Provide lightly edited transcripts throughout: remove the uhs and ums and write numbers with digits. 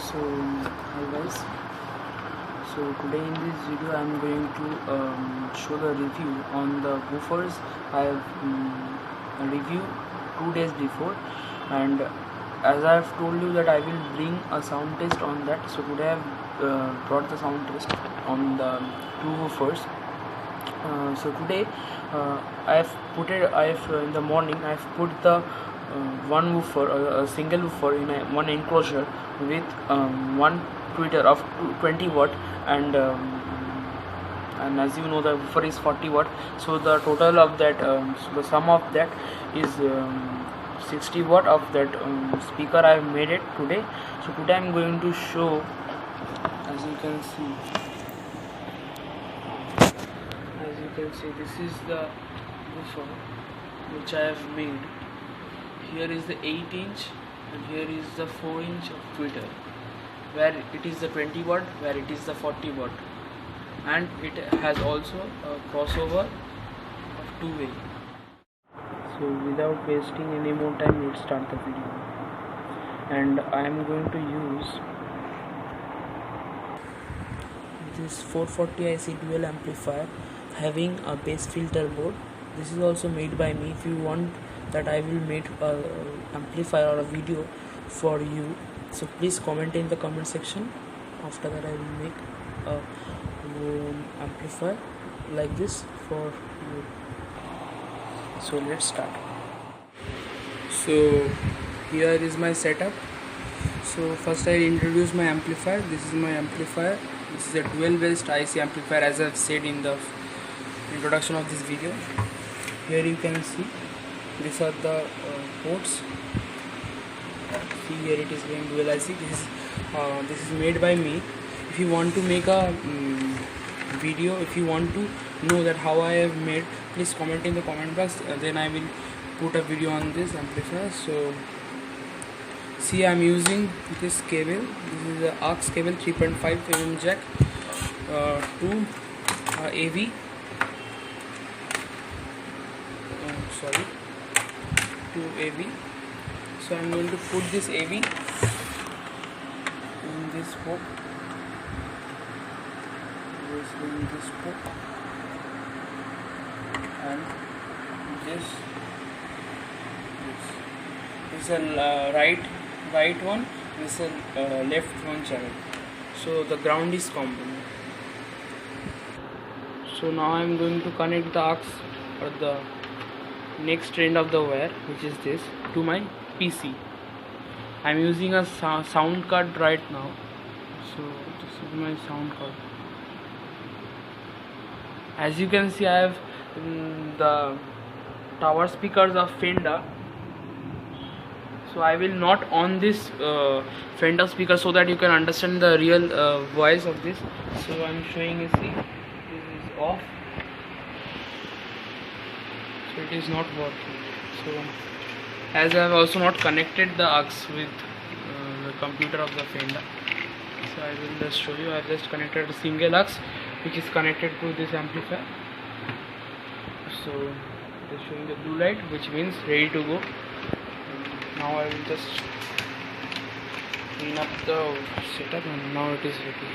So hi guys, so today in this video I am going to show the review on the woofers I have reviewed 2 days before, and as I have told you that I will bring a sound test on that. So today I have brought the sound test on the two woofers. So today I have in the morning I have put the one woofer, a single woofer in one enclosure with one tweeter of 20 watt, and as you know the woofer is 40 watt. So the total of that, so the sum of that is 60 watt of that speaker I have made it today. So today I am going to show, as you can see. As you can see, this is the woofer which I have made. Here is the 8-inch and here is the 4-inch of tweeter, where it is the 20 watt, where it is the 40 watt, and it has also a crossover of two-way. So without wasting any more time, let's start the video. And I am going to use this 440 IC dual amplifier having a bass filter board. This is also made by me. If you want that I will make a amplifier or a video for you, so please comment in the comment section. After that I will make a amplifier like this for you. So let's start. So here is my setup. So first I introduce my amplifier. This is my amplifier. This is a dual based IC amplifier, as I have said in the introduction of this video. Here you can see these are the ports. See, here it is going dual IC. This is made by me. If you want to make a video, if you want to know that how I have made, please comment in the comment box. Then I will put a video on this amplifier. So see, I am using this cable. This is the aux cable, 3.5 mm jack to AV. To AV. So I am going to put this AV in this port. In this port, and this is a right one. This is a left one channel. So the ground is common. So now I am going to connect the aux, or the next end of the wire, which is this, to my PC. I am using a sound card right now. So this is my sound card. As you can see, I have the tower speakers of Fender. So I will not on this Fender speaker so that you can understand the real voice of this. So I am showing you. See, this is off. So it is not working. So as I have also not connected the aux with the computer of the Fender, so I will just show you. I have just connected a single aux which is connected to this amplifier. So it is showing the blue light, which means ready to go. Now I will just clean up the setup, and now it is ready.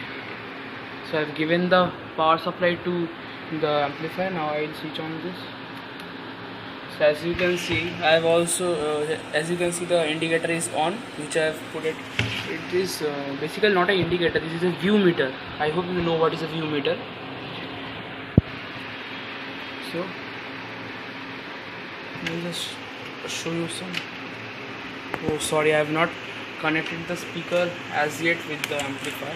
So I have given the power supply to the amplifier. Now I will switch on this. So as you can see, I have also as you can see, the indicator is on, which I have put it. It is basically not an indicator. This is a view meter. I hope you know what is a view meter. So I will just show you some. Oh sorry, I have not connected the speaker as yet with the amplifier.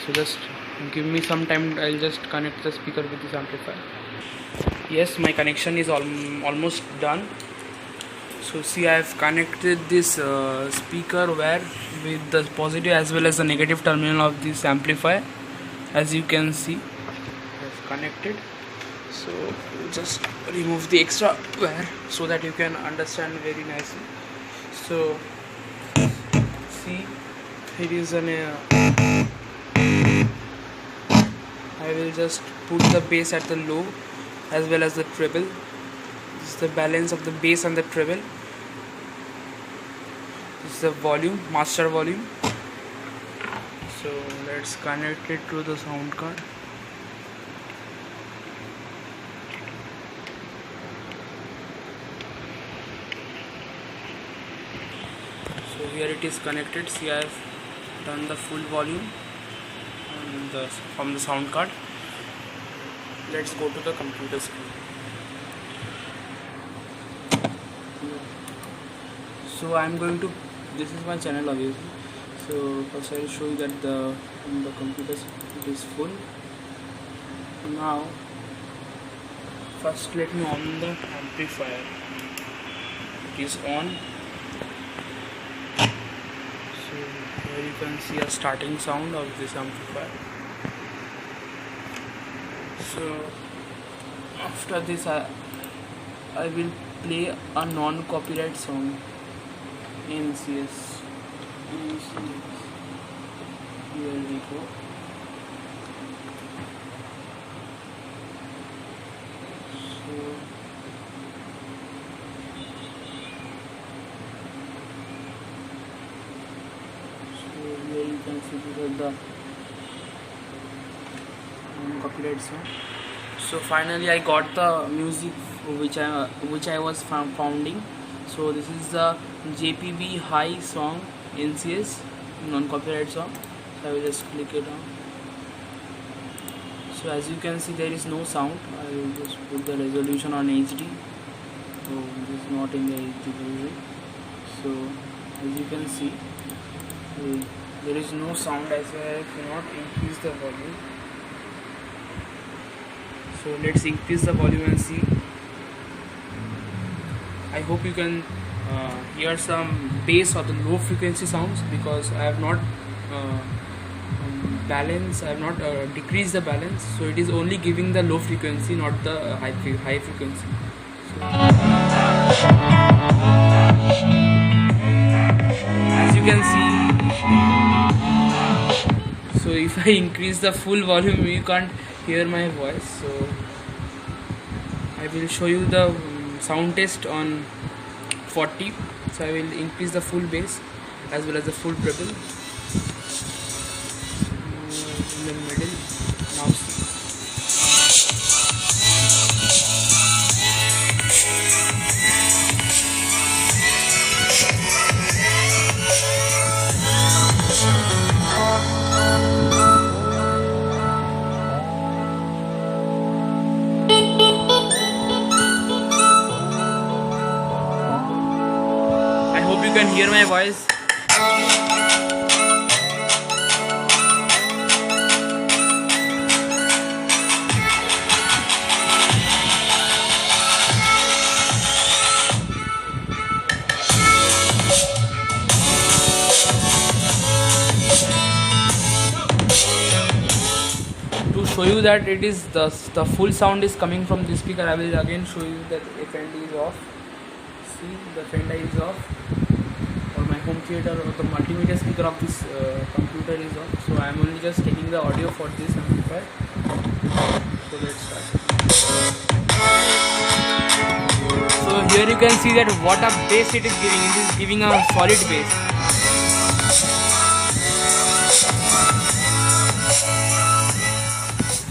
So just give me some time. I will just connect the speaker with this amplifier. Yes, my connection is almost done. So see, I have connected this speaker wire with the positive as well as the negative terminal of this amplifier. As you can see, I have connected. So just remove the extra wire so that you can understand very nicely. So see, it is an I will just put the bass at the low as well as the treble. This is the balance of the bass and the treble. This is the volume, master volume. So let's connect it to the sound card. So here it is connected. See, I have done the full volume from the sound card. Let's go to the computer screen. So I'm going to, this is my channel obviously. So first I'll show you that the computer it is full. Now first let me on the amplifier. It is on. So here you can see a starting sound of this amplifier. So after this I will play a non-copyright song. NCS. Here we go. So here you can see this is the copyright song. So finally I got the music which I was founding. So this is the JPB High song, NCS, non-copyright song. So I will just click it on. So as you can see there is no sound. I will just put the resolution on HD. So this is not in the HD version. So as you can see there is no sound as I cannot increase the volume. So let's increase the volume and see. I hope you can hear some bass or the low frequency sounds, because I have not decreased the balance, so it is only giving the low frequency, not the high frequency. So, as you can see, so if I increase the full volume you can't hear my voice. So I will show you the sound test on 40. So I will increase the full bass as well as the full treble in the middle. Now see. I hope you can hear my voice. To show you that it is the full sound is coming from this speaker, I will again show you that FND is off. See, the Fender is off, or my home theater or the multimedia speaker of this computer is off. So I am only just taking the audio for this amplifier. So let's start. So here you can see that what a bass it is giving. It is giving a solid bass.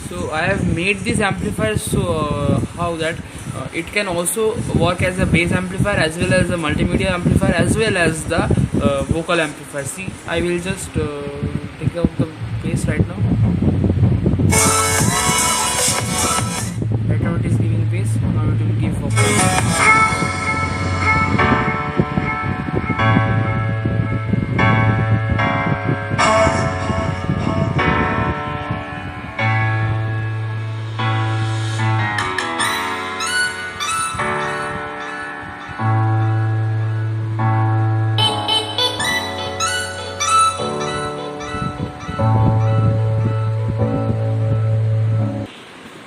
So I have made this amplifier so how that it can also work as a bass amplifier as well as a multimedia amplifier as well as the vocal amplifier. See, I will just take out the bass right now. Right now it is giving bass, now it will give vocal.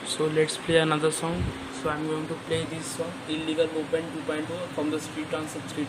So let's play another song. So I'm going to play this song, Illegal Movement 2.0 from the Street Dance of 3D.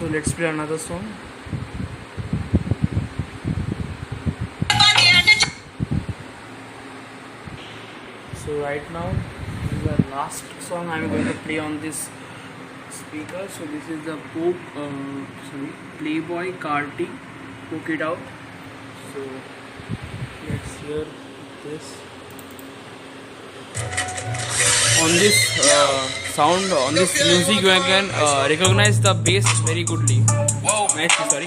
So let's play another song. So right now the last song I'm going to play on this speaker. So this is the Playboy Carti, Poke It Out. So let's hear this. On this sound, on this music, you can recognize the bass very goodly. Nicely, sorry.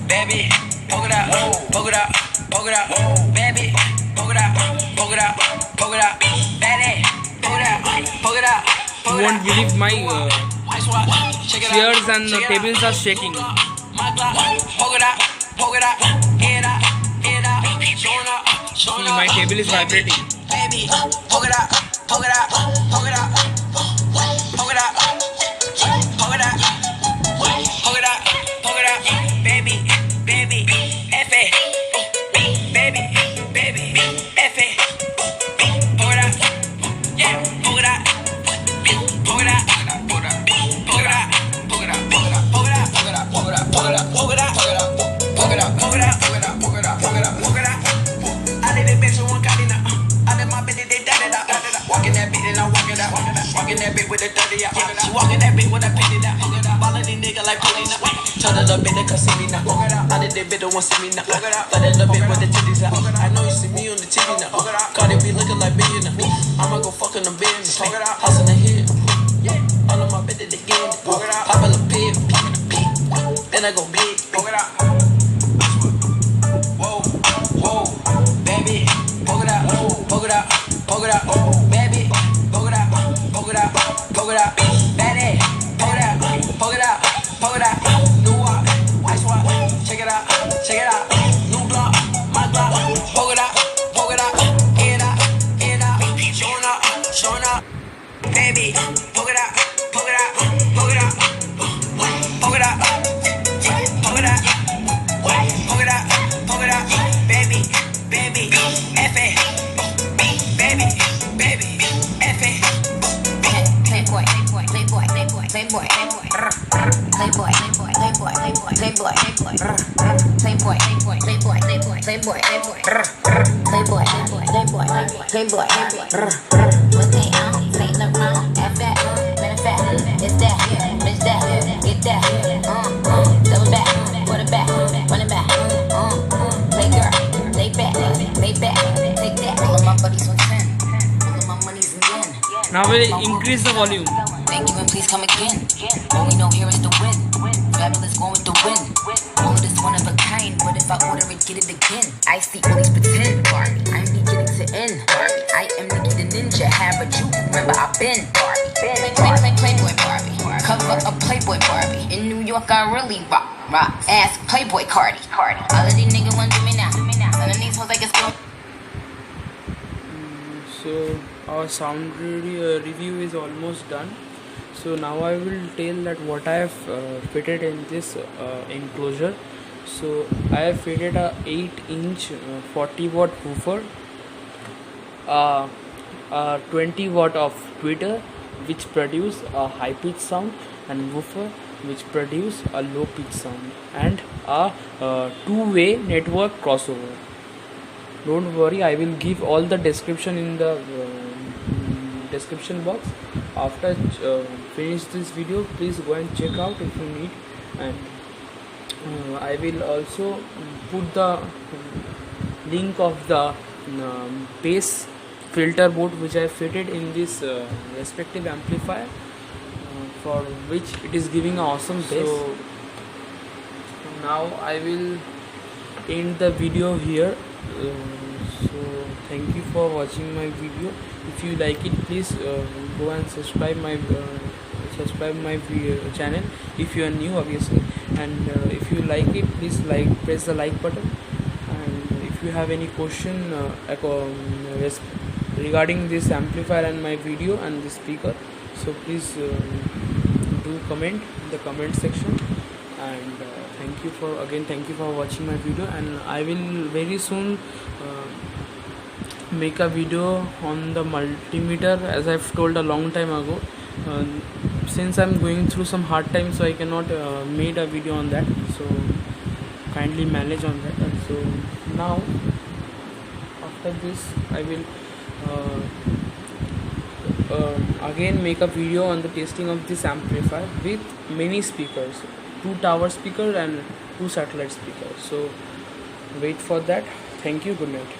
Baby, poke it out, poke it out, poke it out, baby, poke it out, poke it out, poke it out, baby, poke it out, poke it out. You won't believe my chairs and tables are shaking. See, my table is vibrating. Baby, poke it out, poke it out, poke it out, poke it out, poke it out, poke it out, poke it out, baby, baby, F it, baby, baby, F it, poke it out, yeah, poke it out, poke it out, poke it out, poke it out, poke it out, poke it out, poke it out, poke it out, poke it out, poke it out, poke it out, poke it out, poke it out, poke it out, poke it out, poke it out, poke it out, poke it out. I did it, bitch, so one got it now. I did my bitch, they done it out. Walking that bitch and I walk it out. Walking that bitch with a dirty out. She walking that bitch with a penny now. Ballin' these niggas like penny now. Tell the little bitch they can see me now. I did that bitch, don't want to see me now. But that little bitch with the titties out. I know you see me on the TV now. Cardi B looking like billion now. I'ma go fuck in the business. Hustle the hit. All of my bitches, they get it. Pop a little pig. Then I go big. Whoa, baby, poke it out, poke it out, poke it out, baby, poke it out, poke it out, poke it out, baby, poke it out, poke it out, poke it out, new walk, ice walk, check it out, new block, my block, poke it out, get out, showing up, baby, poke it out, poke it out, poke it out, poke it out, poke it out. Poke it out, baby, baby, F it, baby, baby, F it. Playboy, playboy, playboy, playboy, playboy, playboy, playboy, playboy, playboy, playboy, playboy, playboy, playboy, playboy, playboy, playboy, playboy, playboy, playboy. What they on? Say the wrong, F that, matter of fact, it's that, bitch that, get that, double back, put it back, run it back. Play girl, lay back, take that. All of my buddies on 10, all of my money's in yen. Now we'll increase the volume. Thank you and please come again. All we know here is the win. Fabulous going with the win. All of this one of a kind, but if I order it, get it again. I see all these pretend Barbie. I'm beginning to end Barbie. I am Nikki the Ninja, have a juke. Remember I've been Barbie. Playboy Barbie. Cover a Playboy Barbie. In New York I really rock. Ask Playboy Carti. All of these niggas want to do me now. None of these hoes like it's going. So our sound review is almost done. So now I will tell that what I have fitted in this enclosure. So I have fitted a 8-inch 40-watt woofer, 20 watt of tweeter which produce a high pitch sound, and woofer which produce a low pitch sound, and a two-way network crossover. Don't worry, I will give all the description in the description box. After finish this video, please go and check out if you need, and I will also put the link of the bass filter board which I fitted in this respective amplifier, for which it is giving an awesome bass. So now I will end the video here. So thank you for watching my video. If you like it, please go and subscribe my channel if you are new, obviously, and if you like it, please press the like button. And if you have any question regarding this amplifier and my video and this speaker, so please do comment in the comment section. And thank you for watching my video, and I will very soon make a video on the multimeter, as I've told a long time ago. since I'm going through some hard times, so I cannot made a video on that, so kindly manage on that. And so now after this I will again make a video on the testing of this amplifier with many speakers, 2 tower speaker and 2 satellite speakers. So wait for that. Thank you. Good night.